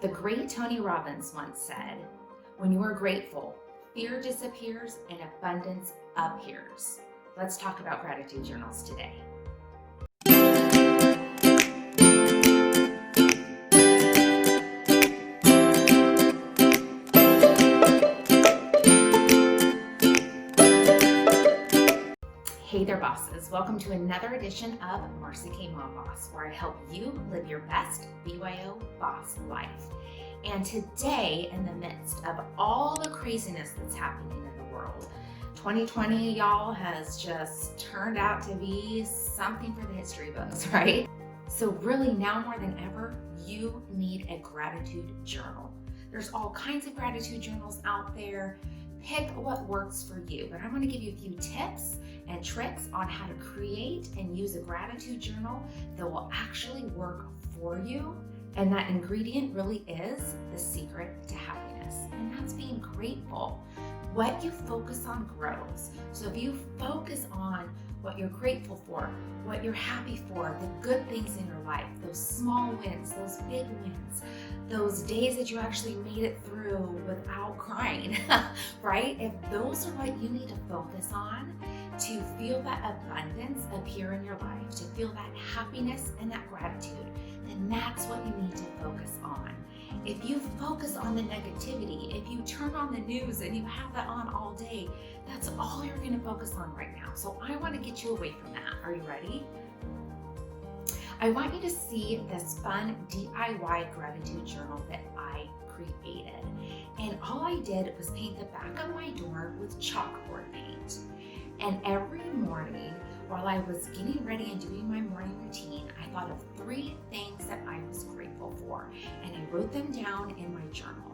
The great Tony Robbins once said, "When you are grateful, fear disappears and abundance appears." Let's talk about gratitude journals today. Hey there, bosses. Welcome to another edition of Marcy MomBOSS, where I help you live your best BYO boss life. And today, in the midst of all the craziness that's happening in the world, 2020, y'all, has just turned out to be something for the history books, right? So really, now more than ever, you need a gratitude journal. There's all kinds of gratitude journals out there. Pick what works for you, but I'm going to give you a few tips and tricks on how to create and use a gratitude journal that will actually work for you. And that ingredient really is the secret to happiness, and that's being grateful. What you focus on grows. So if you focus on what you're grateful for, what you're happy for, the good things in your life, those small wins, those big wins, those days that you actually made it through without crying, right? If those are what you need to focus on to feel that abundance appear in your life, to feel that happiness and that gratitude, then that's what you need to focus on. If you focus on the negativity, if you turn on the news and you have that on all day, that's all you're going to focus on right now. So I want to get you away from that. Are you ready? I want you to see this fun DIY gratitude journal that I created. And all I did was paint the back of my door with chalkboard paint. And every morning, while I was getting ready and doing my morning routine, I thought of 3 things that I was grateful for, and I wrote them down in my journal.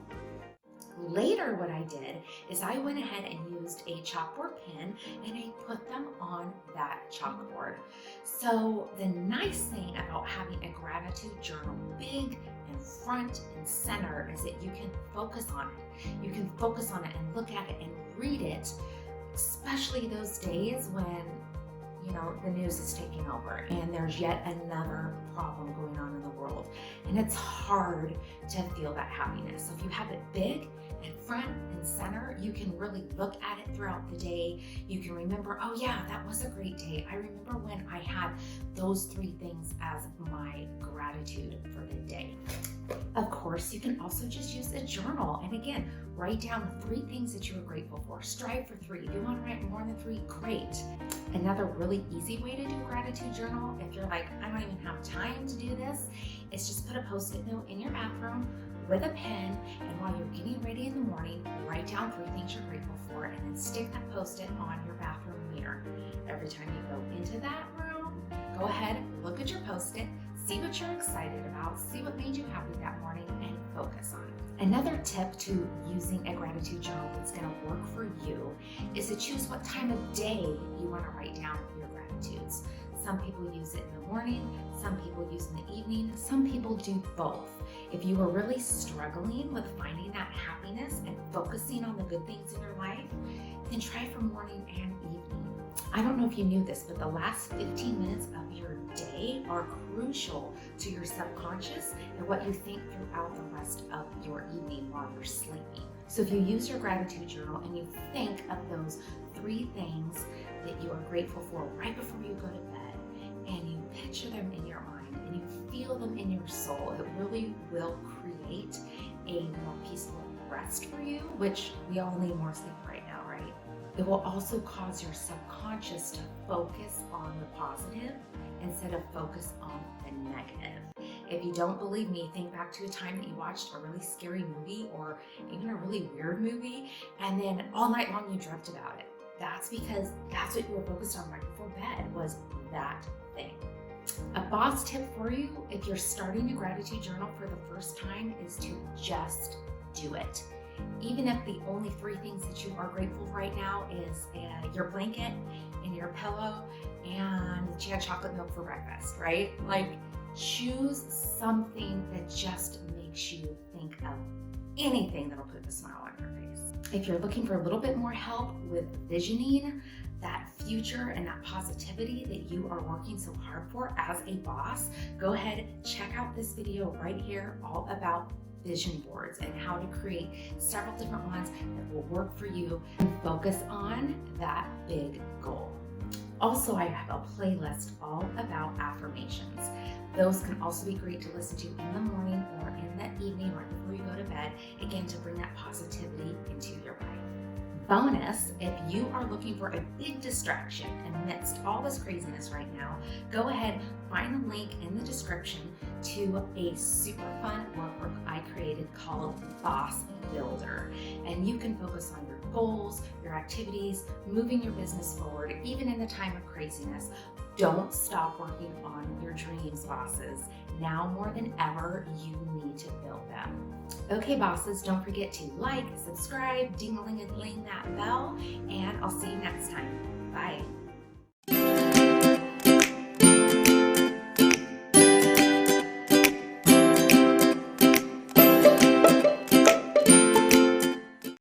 Later, what I did is I went ahead and used a chalkboard pen and I put them on that chalkboard. So the nice thing about having a gratitude journal big and front and center is that you can focus on it. You can focus on it and look at it and read it, especially those days when the news is taking over and there's yet another problem going on in the world, and it's hard to feel that happiness. So if you have it big and front and center, you can really look at it throughout the day. You can remember, oh yeah, that was a great day. I remember when I had those 3 things as my gratitude for the day. Of course, you can also just use a journal, and again, write down 3 things that you are grateful for. Strive for 3. If you want to write more than 3, great. Another really easy way to do a gratitude journal, if you're like, I don't even have time to do this, is just put a Post-it note in your bathroom with a pen, and while you're getting ready in the morning, write down 3 things you're grateful for, and then stick that Post-it on your bathroom mirror. Every time you go into that room, go ahead, look at your Post-it, see what you're excited about, see what made you happy that morning, and focus on it. Another tip to using a gratitude journal that's going to work for you is to choose what time of day you want to write down your gratitudes. Some people use it in the morning, some people use it in the evening, some people do both. If you are really struggling with finding that happiness and focusing on the good things in your life, then try for morning and evening. I don't know if you knew this, but the last 15 minutes of your day are crucial to your subconscious and what you think throughout the rest of your evening while you're sleeping. So if you use your gratitude journal and you think of those 3 things that you are grateful for right before you go to bed, and you picture them in your mind and you feel them in your soul, it really will create a more peaceful rest for you, which we all need more sleep right now, right? It will also cause your subconscious to focus on the positive instead of focus on the negative. If you don't believe me, think back to a time that you watched a really scary movie or even a really weird movie, and then all night long you dreamt about it. That's because that's what you were focused on right before bed, was that thing. A boss tip for you, if you're starting a gratitude journal for the first time, is to just do it. Even if the only 3 things that you are grateful for right now is your blanket and your pillow and that you had chocolate milk for breakfast, right? Like, choose something that just makes you think of anything that'll put a smile on your face. If you're looking for a little bit more help with visioning that future and that positivity that you are working so hard for as a boss, go ahead, check out this video right here, all about vision boards and how to create several different ones that will work for you and focus on that big goal. Also, I have a playlist all about affirmations. Those can also be great to listen to in the morning or in the evening right before you go to bed, again, to bring that positivity into your life. Bonus, if you are looking for a big distraction amidst all this craziness right now, go ahead, find the link in the description to a super fun workbook I created called Boss Builder. And you can focus on your goals, your activities, moving your business forward, even in the time of craziness. Don't stop working on your dreams, bosses. Now more than ever, you need to build them. Okay, bosses, don't forget to like, subscribe, ding-a-ling-a-ling that bell, and I'll see you next time. Bye.